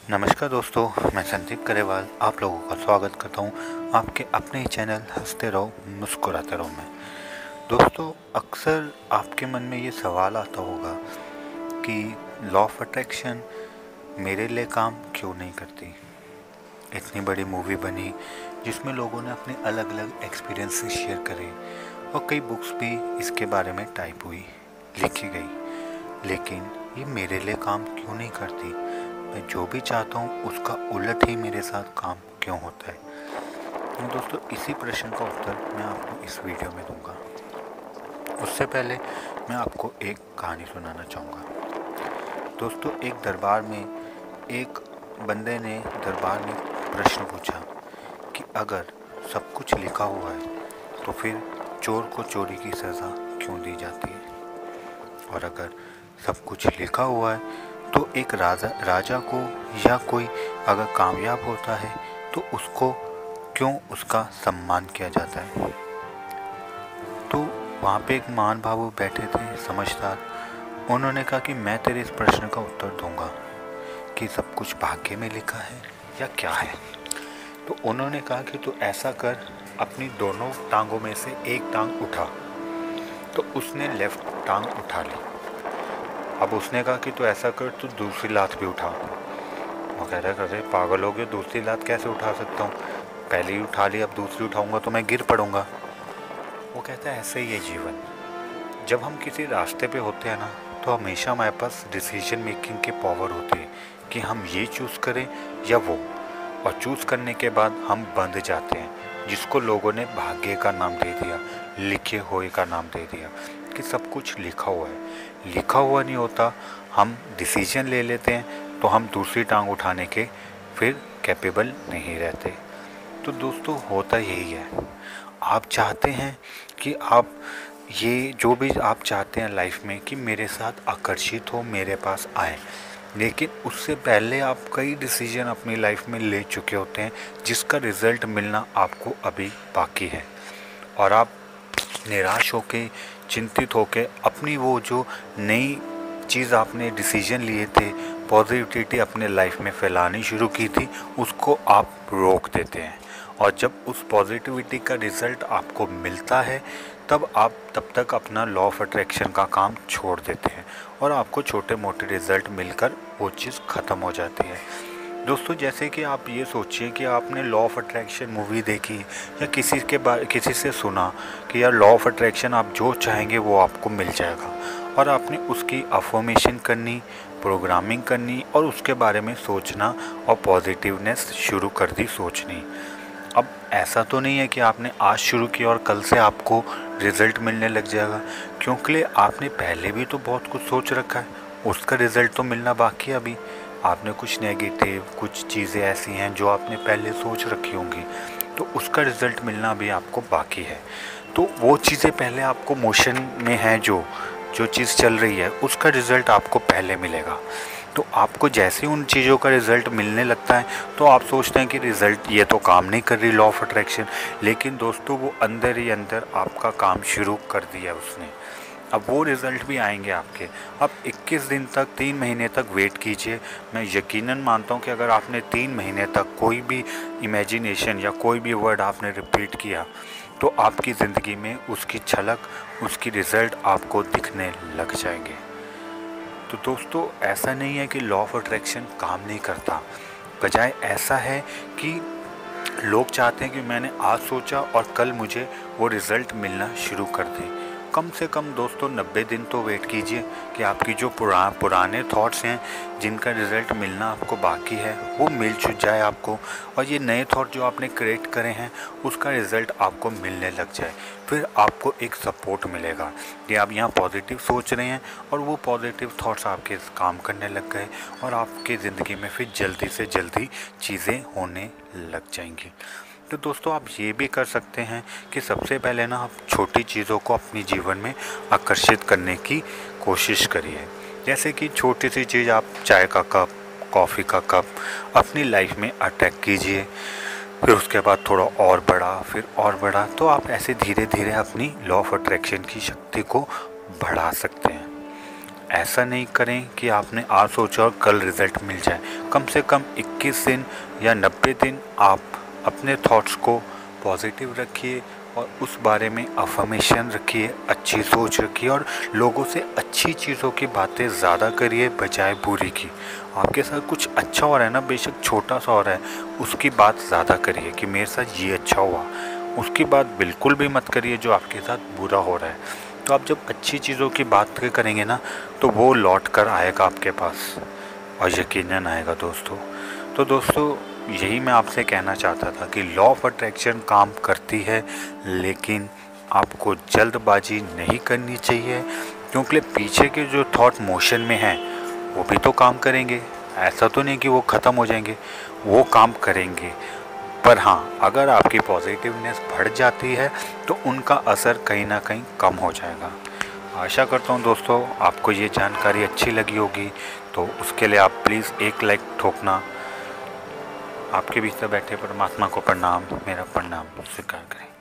नमस्कार दोस्तों, मैं संदीप करेवाल आप लोगों का स्वागत करता हूँ आपके अपने ही चैनल हंसते रहो मुस्कुराते रहो में। दोस्तों, अक्सर आपके मन में ये सवाल आता होगा कि लॉ ऑफ अट्रैक्शन मेरे लिए काम क्यों नहीं करती। इतनी बड़ी मूवी बनी जिसमें लोगों ने अपने अलग अलग एक्सपीरियंसेस शेयर करे और कई बुक्स भी इसके बारे में टाइप हुई, लिखी गई, लेकिन ये मेरे लिए काम क्यों नहीं करती। मैं जो भी चाहता हूँ उसका उलट ही मेरे साथ काम क्यों होता है। तो दोस्तों, इसी प्रश्न का उत्तर मैं आपको इस वीडियो में दूंगा। उससे पहले मैं आपको एक कहानी सुनाना चाहूँगा। दोस्तों, एक दरबार में एक बंदे ने दरबार में प्रश्न पूछा कि अगर सब कुछ लिखा हुआ है तो फिर चोर को चोरी की सज़ा क्यों दी जाती है, और अगर सब कुछ लिखा हुआ है तो एक राजा को या कोई अगर कामयाब होता है तो उसको क्यों उसका सम्मान किया जाता है। तो वहाँ पे एक महान भावु बैठे थे, समझदार। उन्होंने कहा कि मैं तेरे इस प्रश्न का उत्तर दूंगा कि सब कुछ भाग्य में लिखा है या क्या है। तो उन्होंने कहा कि तू ऐसा कर, अपनी दोनों टांगों में से एक टांग उठा। तो उसने लेफ्ट टांग उठा ली। अब उसने कहा कि तू ऐसा कर, तू दूसरी लात भी उठा। वो कह रहा, अरे पागल हो गए, दूसरी लात कैसे उठा सकता हूँ, पहले ही उठा ली, अब दूसरी उठाऊंगा तो मैं गिर पड़ूंगा। वो कहता है ऐसे ही है जीवन। जब हम किसी रास्ते पे होते हैं ना, तो हमेशा हमारे पास डिसीजन मेकिंग की पावर होती है कि हम ये चूज़ करें या वो, और चूज़ करने के बाद हम बंध जाते हैं, जिसको लोगों ने भाग्य का नाम दे दिया, लिखे हुए का नाम दे दिया कि सब कुछ लिखा हुआ है। लिखा हुआ नहीं होता, हम डिसीजन ले लेते हैं तो हम दूसरी टांग उठाने के फिर कैपेबल नहीं रहते। तो दोस्तों, होता यही है। आप चाहते हैं कि आप ये जो भी आप चाहते हैं लाइफ में कि मेरे साथ आकर्षित हो, मेरे पास आए, लेकिन उससे पहले आप कई डिसीजन अपनी लाइफ में ले चुके होते हैं जिसका रिज़ल्ट मिलना आपको अभी बाकी है, और आप निराश होके, चिंतित होके अपनी वो जो नई चीज़ आपने डिसीजन लिए थे, पॉजिटिविटी अपने लाइफ में फैलानी शुरू की थी, उसको आप रोक देते हैं। और जब उस पॉजिटिविटी का रिज़ल्ट आपको मिलता है तब तक अपना लॉ ऑफ अट्रैक्शन का काम छोड़ देते हैं और आपको छोटे मोटे रिज़ल्ट मिलकर वो चीज़ ख़त्म हो जाती है। दोस्तों, जैसे कि आप ये सोचिए कि आपने लॉ ऑफ अट्रैक्शन मूवी देखी या किसी से सुना कि यार लॉ ऑफ अट्रैक्शन आप जो चाहेंगे वो आपको मिल जाएगा, और आपने उसकी अफर्मेशन करनी, प्रोग्रामिंग करनी और उसके बारे में सोचना और पॉजिटिवनेस शुरू कर दी सोचनी। अब ऐसा तो नहीं है कि आपने आज शुरू किया और कल से आपको रिज़ल्ट मिलने लग जाएगा, क्योंकि आपने पहले भी तो बहुत कुछ सोच रखा है, उसका रिज़ल्ट तो मिलना बाकी है अभी। आपने कुछ नेगेटिव, कुछ चीज़ें ऐसी हैं जो आपने पहले सोच रखी होंगी, तो उसका रिज़ल्ट मिलना भी आपको बाकी है। तो वो चीज़ें पहले आपको मोशन में हैं, जो चीज़ चल रही है उसका रिज़ल्ट आपको पहले मिलेगा। तो आपको जैसे उन चीज़ों का रिज़ल्ट मिलने लगता है तो आप सोचते हैं कि रिज़ल्ट ये तो काम नहीं कर रही लॉ ऑफ अट्रैक्शन, लेकिन दोस्तों वो अंदर ही अंदर आपका काम शुरू कर दिया उसने। अब वो रिज़ल्ट भी आएंगे आपके। अब 21 दिन तक, 3 महीने तक वेट कीजिए। मैं यकीनन मानता हूँ कि अगर आपने 3 महीने तक कोई भी इमेजिनेशन या कोई भी वर्ड आपने रिपीट किया तो आपकी ज़िंदगी में उसकी झलक, उसकी रिज़ल्ट आपको दिखने लग जाएंगे। तो दोस्तों, ऐसा नहीं है कि लॉ ऑफ अट्रैक्शन काम नहीं करता, बजाय ऐसा है कि लोग चाहते हैं कि मैंने आज सोचा और कल मुझे वो रिज़ल्ट मिलना शुरू कर दे। कम से कम दोस्तों 90 दिन तो वेट कीजिए कि आपकी जो पुराने थॉट्स हैं जिनका रिज़ल्ट मिलना आपको बाकी है वो मिल चुक जाए आपको, और ये नए थॉट जो आपने क्रिएट करे हैं उसका रिज़ल्ट आपको मिलने लग जाए। फिर आपको एक सपोर्ट मिलेगा कि आप यहाँ पॉजिटिव सोच रहे हैं और वो पॉजिटिव थॉट्स आपके काम करने लग गए और आपकी ज़िंदगी में फिर जल्दी से जल्दी चीज़ें होने लग जाएंगी। तो दोस्तों, आप ये भी कर सकते हैं कि सबसे पहले ना आप छोटी चीज़ों को अपने जीवन में आकर्षित करने की कोशिश करिए। जैसे कि छोटी सी चीज़, आप चाय का कप, कॉफ़ी का कप अपनी लाइफ में अटैक कीजिए, फिर उसके बाद थोड़ा और बड़ा, फिर और बड़ा। तो आप ऐसे धीरे धीरे अपनी लॉ ऑफ अट्रैक्शन की शक्ति को बढ़ा सकते हैं। ऐसा नहीं करें कि आपने आज सोचा और कल रिज़ल्ट मिल जाए। कम से कम 21 दिन या 90 दिन आप अपने थॉट्स को पॉजिटिव रखिए और उस बारे में अफर्मेशन रखिए, अच्छी सोच रखिए और लोगों से अच्छी चीज़ों की बातें ज़्यादा करिए बजाय बुरी की। आपके साथ कुछ अच्छा हो रहा है ना, बेशक छोटा सा हो रहा है, उसकी बात ज़्यादा करिए कि मेरे साथ ये अच्छा हुआ। उसकी बात बिल्कुल भी मत करिए जो आपके साथ बुरा हो रहा है। तो आप जब अच्छी चीज़ों की बात करेंगे ना, तो वो लौट कर आएगा आपके पास और यकीनन आएगा दोस्तों। तो दोस्तों, यही मैं आपसे कहना चाहता था कि लॉ ऑफ अट्रैक्शन काम करती है, लेकिन आपको जल्दबाजी नहीं करनी चाहिए, क्योंकि पीछे के जो थॉट मोशन में हैं वो भी तो काम करेंगे। ऐसा तो नहीं कि वो ख़त्म हो जाएंगे, वो काम करेंगे। पर हाँ, अगर आपकी पॉजिटिवनेस बढ़ जाती है तो उनका असर कहीं ना कहीं कम हो जाएगा। आशा करता हूँ दोस्तों आपको ये जानकारी अच्छी लगी होगी, तो उसके लिए आप प्लीज़ एक लाइक ठोकना। आपके भीतर बैठे परमात्मा को प्रणाम, मेरा प्रणाम स्वीकार करें।